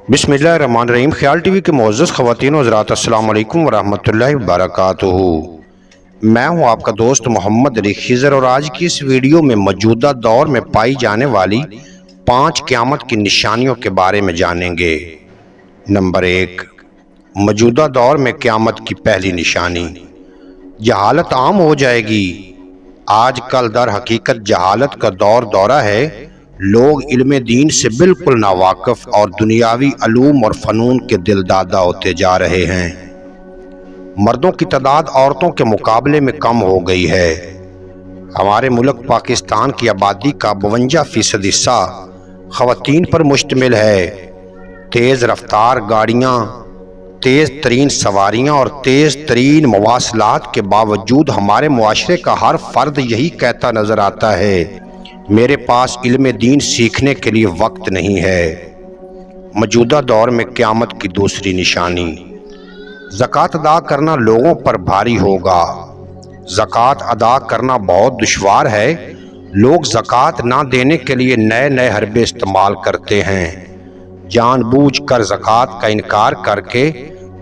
बिस्मिल्लाहिर्रहमानिर्रहीम। ख्याल टीवी के मुअज़्ज़ज़ ख़वातीन व हज़रात, अस्सलामु अलैकुम व रहमतुल्लाहि व बरकातुहू। मैं हूं आपका दोस्त मोहम्मद अली खिज़र और आज की इस वीडियो में मौजूदा दौर में पाई जाने वाली 5 क़यामत की निशानियों के बारे में जानेंगे। नंबर 1, मौजूदा दौर में क़यामत की पहली निशानी, जहालत आम हो जाएगी। आजकल दर हकीकत जहालत का दौरा है। लोग इल्म दीन से बिल्कुल नावाकिफ और दुनियावी अलूम और फ़नून के दिलदादा होते जा रहे हैं। मर्दों की तादाद औरतों के मुकाबले में कम हो गई है। हमारे मुल्क पाकिस्तान की आबादी का 52% हिस्सा ख़वातीन पर मुश्तमिल है। तेज़ रफ्तार गाड़ियाँ, तेज़ तरीन सवारियाँ और तेज़ तरीन मवासलात के बावजूद हमारे मुआशरे का हर फर्द यही कहता नज़र आता है, मेरे पास इल्म दीन सीखने के लिए वक्त नहीं है। मौजूदा दौर में क़यामत की दूसरी निशानी, ज़कात अदा करना लोगों पर भारी होगा। ज़कात अदा करना बहुत दुश्वार है। लोग ज़कात ना देने के लिए नए नए हरबे इस्तेमाल करते हैं। जानबूझकर ज़कात का इनकार करके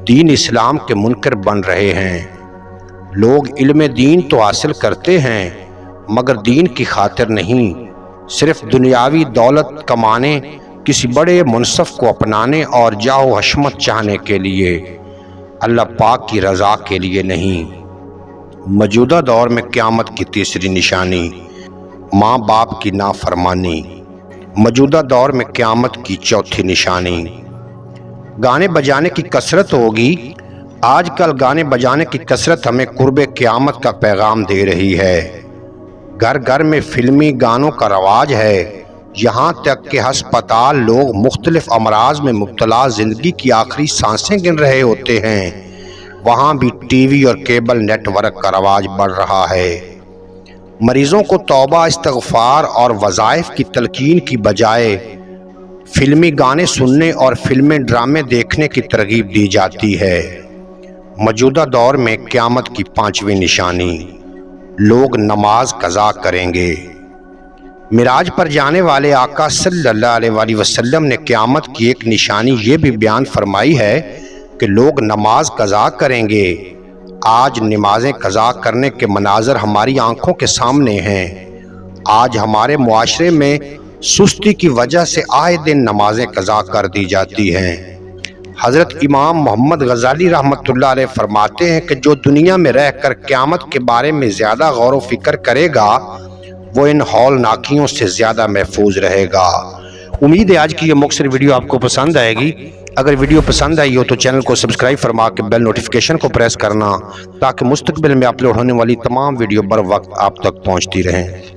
दीन इस्लाम के मुनकर बन रहे हैं। लोग इल्म दीन तो हासिल करते हैं मगर दीन की खातिर नहीं, सिर्फ दुनियावी दौलत कमाने, किसी बड़े मुनसफ को अपनाने और जाओ हशमत चाहने के लिए, अल्लाह पाक की रज़ा के लिए नहीं। मौजूदा दौर में क़यामत की तीसरी निशानी, माँ बाप की नाफरमानी। मौजूदा दौर में क़यामत की चौथी निशानी, गाने बजाने की कसरत होगी। आजकल गाने बजाने की कसरत हमें कुर्बे क़यामत का पैगाम दे रही है। घर घर में फिल्मी गानों का रवाज है। यहाँ तक कि हस्पताल लोग मुख्तलिफ अमराज में मुब्तला ज़िंदगी की आखिरी सांसें गिन रहे होते हैं। वहाँ भी टीवी और केबल नेटवर्क का रवाज बढ़ रहा है। मरीज़ों को तौबा, इस्तग़फ़ार और वज़ाइफ की तलकीन की बजाय फिल्मी गाने सुनने और फिल्में ड्रामे देखने की तरगीब दी जाती है। मौजूदा दौर में क़यामत की पांचवी निशानी, लोग नमाज कज़ा करेंगे। मिराज पर जाने वाले आका सल्लल्लाहु अलैहि वसल्लम ने क़यामत की एक निशानी ये भी बयान फरमाई है कि लोग नमाज कज़ा करेंगे। आज नमाज़ें कज़ा करने के मनाज़र हमारी आंखों के सामने हैं। आज हमारे मुआशरे में सुस्ती की वजह से आए दिन नमाज़ें कज़ा कर दी जाती हैं। हज़रत इमाम मोहम्मद गज़ाली रहमतुल्लाह अलैह फरमाते हैं कि जो दुनिया में रहकर क़यामत के बारे में ज़्यादा गौर व फिक्र करेगा वो इन हौलनाकियों से ज़्यादा महफूज रहेगा। उम्मीद है आज की ये मुख्तसर वीडियो आपको पसंद आएगी। अगर वीडियो पसंद आई हो तो चैनल को सब्सक्राइब फरमा के बेल नोटिफिकेशन को प्रेस करना ताकि मुस्तक़बिल में अपलोड होने वाली तमाम वीडियो बर वक्त आप तक पहुँचती रहें।